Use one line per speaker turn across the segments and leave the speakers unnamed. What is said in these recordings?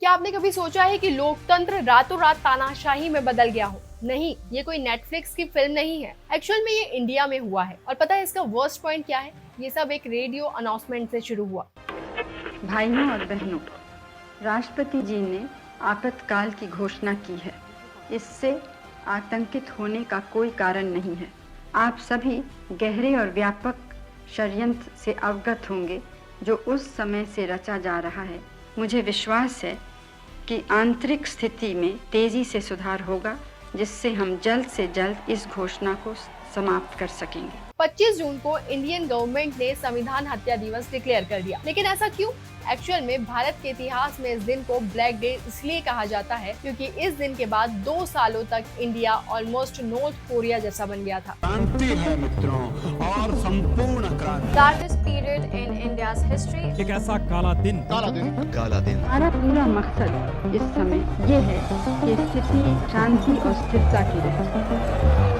क्या आपने कभी सोचा है कि लोकतंत्र रातों रात तानाशाही में बदल गया हो? नहीं, ये कोई नेटफ्लिक्स की फिल्म नहीं है। एक्चुअल में ये इंडिया में हुआ है। और पता है इसका वर्स्ट पॉइंट क्या है? ये सब एक रेडियो अनाउंसमेंट से शुरू हुआ।
भाइयों और बहनों, राष्ट्रपति जी ने आपातकाल की घोषणा की है। इससे आतंकित होने का कोई कारण नहीं है। आप सभी गहरे और व्यापक षड्यंत्र से अवगत होंगे जो उस समय से रचा जा रहा है। मुझे विश्वास है कि आंतरिक स्थिति में तेजी से सुधार होगा, जिससे हम जल्द से जल्द इस घोषणा को समाप्त कर सकेंगे।
25 जून को इंडियन गवर्नमेंट ने संविधान हत्या दिवस डिक्लेयर कर दिया, लेकिन ऐसा क्यों? एक्चुअल में भारत के इतिहास में इस दिन को ब्लैक डे इसलिए कहा जाता है क्योंकि इस दिन के बाद 2 सालों तक इंडिया ऑलमोस्ट नॉर्थ कोरिया जैसा बन गया था।
क्रांति है मित्रों, और संपूर्ण क्रांति।
Darkest period in India's history.
एक ऐसा काला दिन
हमारा पूरा मकसद इस समय ये है कि स्थिति शांति और स्थिरता की रहे।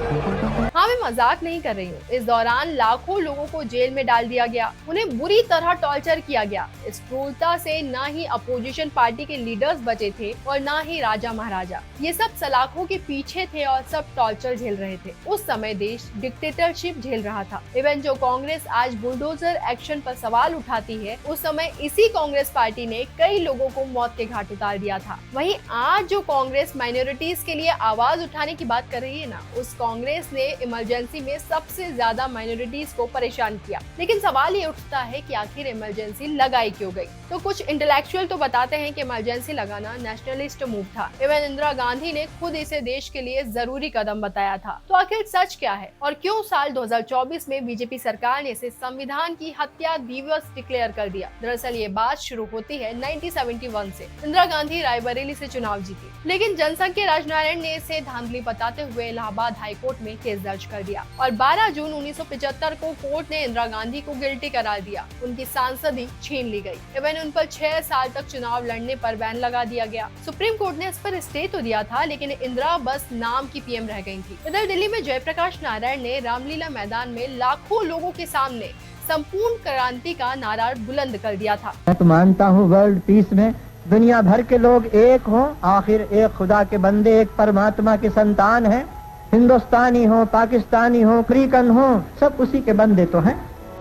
हाँ, मैं मजाक नहीं कर रही हूँ। इस दौरान लाखों लोगों को जेल में डाल दिया गया, उन्हें बुरी तरह टॉर्चर किया गया। इस क्रूरता से न ही अपोजिशन पार्टी के लीडर्स बचे थे और न ही राजा महाराजा। ये सब सलाखों के पीछे थे और सब टॉर्चर झेल रहे थे। उस समय देश डिक्टेटरशिप झेल रहा था। इवन जो कांग्रेस आज बुलडोजर एक्शन पर सवाल उठाती है, उस समय इसी कांग्रेस पार्टी ने कई लोगों को मौत के घाट उतार दिया था। वहीं आज जो कांग्रेस माइनॉरिटीज के लिए आवाज उठाने की बात कर रही है ना, उस कांग्रेस ने इमरजेंसी में सबसे ज्यादा माइनॉरिटीज को परेशान किया। लेकिन सवाल ये उठता है कि आखिर इमरजेंसी लगाई क्यों गई? तो कुछ इंटेलेक्चुअल तो बताते हैं कि इमरजेंसी लगाना नेशनलिस्ट मूव था। इवन इंदिरा गांधी ने खुद इसे देश के लिए जरूरी कदम बताया था। तो आखिर सच क्या है और क्यों साल 2024 में बीजेपी सरकार ने इसे संविधान की हत्या दिवस डिक्लेयर कर दिया? दरअसल ये बात शुरू होती है 1971 से। इंदिरा गांधी रायबरेली से चुनाव जीती, लेकिन जनसंघ के राजनारायण ने इसे धांधली बताते हुए इलाहाबाद हाईकोर्ट में केस दर्ज कर दिया और 12 जून 1975 को कोर्ट ने इंदिरा गांधी को गिल्टी करार दिया। उनकी सांसदी छीन ली गई। इवन उन पर 6 साल तक चुनाव लड़ने पर बैन लगा दिया गया। सुप्रीम कोर्ट ने इस पर स्टे तो दिया था, लेकिन इंदिरा बस नाम की पीएम रह गई थी। इधर दिल्ली में जयप्रकाश नारायण ने रामलीला मैदान में लाखों लोगों के सामने संपूर्ण क्रांति का नारा बुलंद कर दिया था।
मैं तो मानता हूँ वर्ल्ड पीस में दुनिया भर के लोग एक हों, आखिर एक खुदा के बंदे, एक परमात्मा के संतान हैं। हिंदुस्तानी हो, पाकिस्तानी हो, अफ्रीकन हो, सब उसी के बंदे तो हैं।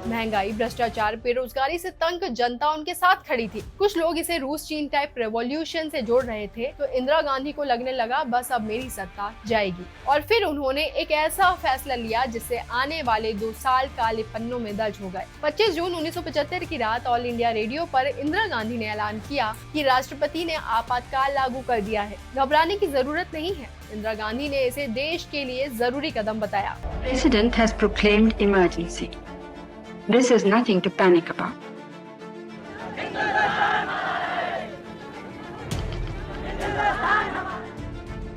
महंगाई, भ्रष्टाचार, बेरोजगारी से तंग जनता उनके साथ खड़ी थी। कुछ लोग इसे रूस चीन टाइप रेवोल्यूशन से जोड़ रहे थे, तो इंदिरा गांधी को लगने लगा बस अब मेरी सत्ता जाएगी। और फिर उन्होंने एक ऐसा फैसला लिया जिससे आने वाले 2 साल काले पन्नों में दर्ज हो गए। 25 जून 1975 की रात ऑल इंडिया रेडियो पर इंदिरा गांधी ने ऐलान किया कि राष्ट्रपति ने आपातकाल लागू कर दिया है, घबराने की जरूरत नहीं है। इंदिरा गांधी ने इसे देश के लिए जरूरी कदम बताया।
President has proclaimed emergency. This is nothing to panic about.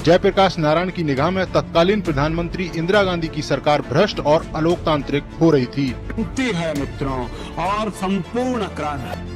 Jayaprakash Narayan की निगाह में तत्कालीन प्रधानमंत्री इंदिरा गांधी की सरकार भ्रष्ट और अलोकतांत्रिक हो रही थी।
क्रांति है मित्रों, और संपूर्ण क्रांति।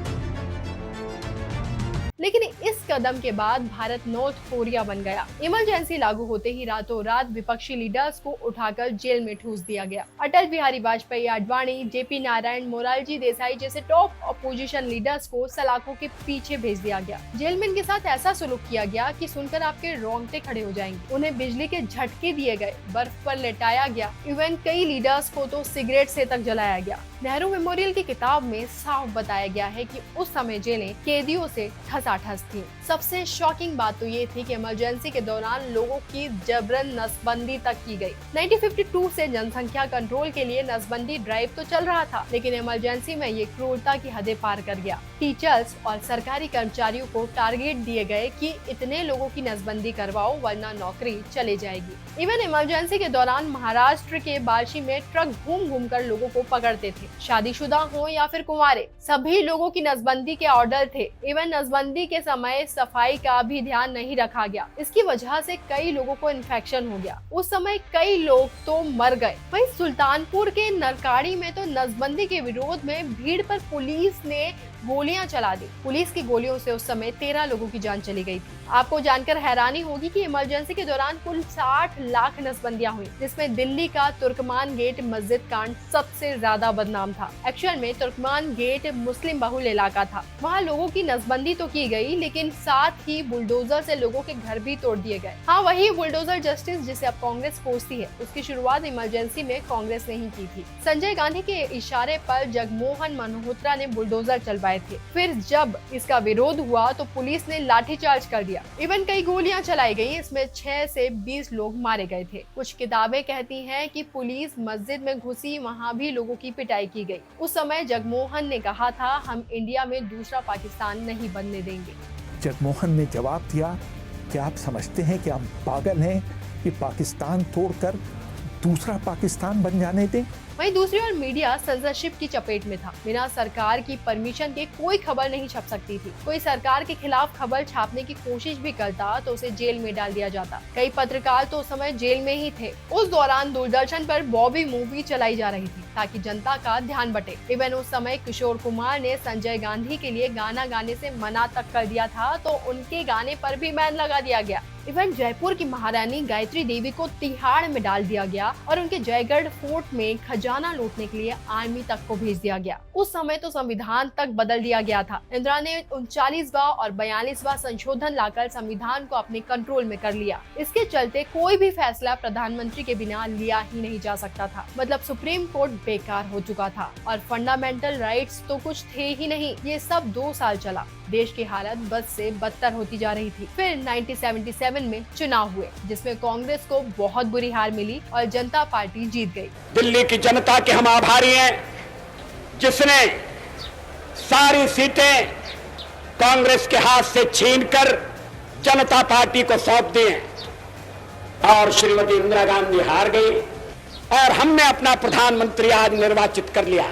लेकिन इस कदम के बाद भारत नॉर्थ कोरिया बन गया। इमरजेंसी लागू होते ही रातों रात विपक्षी लीडर्स को उठाकर जेल में ठूस दिया गया। अटल बिहारी वाजपेयी, आडवाणी, जेपी नारायण, मोरारजी देसाई जैसे टॉप अपोजिशन लीडर्स को सलाखों के पीछे भेज दिया गया। जेल में इनके साथ ऐसा सुलूक किया गया कि सुनकर आपके रोंगटे खड़े हो जाएंगे। उन्हें बिजली के झटके दिए गए, बर्फ पर लेटाया गया। इवन कई लीडर्स को तो सिगरेट से तक जलाया गया। नेहरू मेमोरियल की किताब में साफ बताया गया है कि उस समय जेलें कैदियों से ठसाठस थी। सबसे शॉकिंग बात तो ये थी कि इमरजेंसी के दौरान लोगों की जबरन नसबंदी तक की गई। 1952 से जनसंख्या कंट्रोल के लिए नसबंदी ड्राइव तो चल रहा था, लेकिन इमरजेंसी में ये क्रूरता की हदें पार कर गया। टीचर्स और सरकारी कर्मचारियों को टारगेट दिए गए कि इतने लोगों की नसबंदी करवाओ वरना नौकरी चले जाएगी। इवन इमरजेंसी के दौरान महाराष्ट्र के बार्शी में ट्रक घूम घूम कर लोगों को पकड़ते थे। शादीशुदा हो या फिर कुंवारे, सभी लोगों की नसबंदी के ऑर्डर थे। इवन नसबंदी के समय सफाई का भी ध्यान नहीं रखा गया। इसकी वजह से कई लोगों को इन्फेक्शन हो गया। उस समय कई लोग तो मर गए। वहीं सुल्तानपुर के नरकाड़ी में तो नसबंदी के विरोध में भीड़ पर पुलिस ने गोलियां चला दी। पुलिस की गोलियों से उस समय 13 लोगों की जान चली गई थी। आपको जानकर हैरानी होगी कि इमरजेंसी के दौरान कुल 60 लाख नसबंदियां हुई, जिसमें दिल्ली का तुर्कमान गेट मस्जिद कांड सबसे ज्यादा बदनाम था। एक्चुअल में तुर्कमान गेट मुस्लिम बहुल इलाका था। वहाँ लोगों की नसबंदी तो की गई, लेकिन साथ ही बुलडोजर से लोगों के घर भी तोड़ दिए गए। हाँ, वही बुलडोजर जस्टिस जिसे अब कांग्रेस कोसती है, उसकी शुरुआत इमरजेंसी में कांग्रेस ने ही की थी। संजय गांधी के इशारे पर जगमोहन मल्होत्रा ने बुलडोजर चलवाए थे। फिर जब इसका विरोध हुआ तो पुलिस ने लाठीचार्ज कर दिया। इवन कई गोलियां चलाई गई। इसमें 6 से 20 लोग मारे गए थे। कुछ किताबें कहती हैं कि पुलिस मस्जिद में घुसी, वहां भी लोगों की पिटाई की गई। उस समय जगमोहन ने कहा था, हम इंडिया में दूसरा पाकिस्तान नहीं बनने देंगे।
जगमोहन ने जवाब दिया कि आप समझते हैं कि हम पागल हैं कि पाकिस्तान तोड़कर दूसरा पाकिस्तान बन जाने दें।
वहीं दूसरी ओर मीडिया सेंसरशिप की चपेट में था। बिना सरकार की परमिशन के कोई खबर नहीं छप सकती थी। कोई सरकार के खिलाफ खबर छापने की कोशिश भी करता तो उसे जेल में डाल दिया जाता। कई पत्रकार तो उस समय जेल में ही थे। उस दौरान दूरदर्शन पर बॉबी मूवी चलाई जा रही थी ताकि जनता का ध्यान बटे। इवन उस समय किशोर कुमार ने संजय गांधी के लिए गाना गाने से मना तक कर दिया था, तो उनके गाने पर भी बैन लगा दिया गया। इवन जयपुर की महारानी गायत्री देवी को तिहाड़ में डाल दिया गया और उनके जयगढ़ फोर्ट में खजाना लूटने के लिए आर्मी तक को भेज दिया गया। उस समय तो संविधान तक बदल दिया गया था। इंदिरा ने 39वां और 42वां संशोधन लाकर संविधान को अपने कंट्रोल में कर लिया। इसके चलते कोई भी फैसला प्रधानमंत्री के बिना लिया ही नहीं जा सकता था। मतलब सुप्रीम कोर्ट बेकार हो चुका था और फंडामेंटल राइट्स तो कुछ थे ही नहीं। ये सब 2 साल चला। देश की हालत बद से बदतर होती जा रही थी। फिर 1977 में चुनाव हुए, जिसमें कांग्रेस को बहुत बुरी हार मिली और जनता पार्टी जीत गई।
दिल्ली की जनता के हम आभारी हैं, जिसने सारी सीटें कांग्रेस के हाथ से छीनकर जनता पार्टी को सौंप दी हैं और श्रीमती इंदिरा गांधी हार गई और हमने अपना प्रधानमंत्री आज निर्वाचित कर लिया।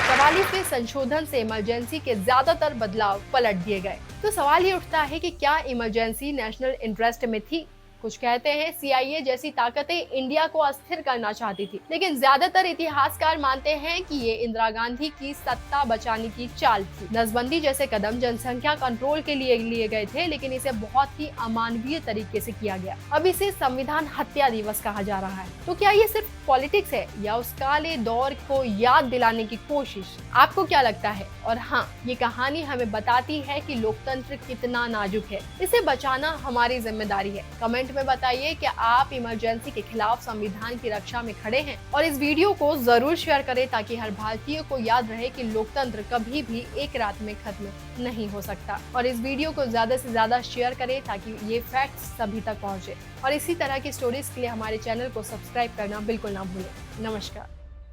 44वें संशोधन से इमरजेंसी के ज्यादातर बदलाव पलट दिए गए। तो सवाल ये उठता है कि क्या इमरजेंसी नेशनल इंटरेस्ट में थी? कुछ कहते हैं CIA जैसी ताकतें इंडिया को अस्थिर करना चाहती थी, लेकिन ज्यादातर इतिहासकार मानते हैं कि ये इंदिरा गांधी की सत्ता बचाने की चाल थी। नसबंदी जैसे कदम जनसंख्या कंट्रोल के लिए लिए गए थे, लेकिन इसे बहुत ही अमानवीय तरीके से किया गया। अब इसे संविधान हत्या दिवस कहा जा रहा है। तो क्या ये सिर्फ पॉलिटिक्स है या उस काले दौर को याद दिलाने की कोशिश? आपको क्या लगता है? और हाँ, ये कहानी हमें बताती है कि लोकतंत्र कितना नाजुक है। इसे बचाना हमारी जिम्मेदारी है। कमेंट में बताइए कि आप इमरजेंसी के खिलाफ संविधान की रक्षा में खड़े हैं, और इस वीडियो को जरूर शेयर करें ताकि हर भारतीय को याद रहे कि लोकतंत्र कभी भी एक रात में खत्म नहीं हो सकता। और इस वीडियो को ज्यादा से ज्यादा शेयर करें ताकि ये फैक्ट्स सभी तक पहुंचे। और इसी तरह की स्टोरीज के लिए हमारे चैनल को सब्सक्राइब करना बिल्कुल ना भूलें। नमस्कार।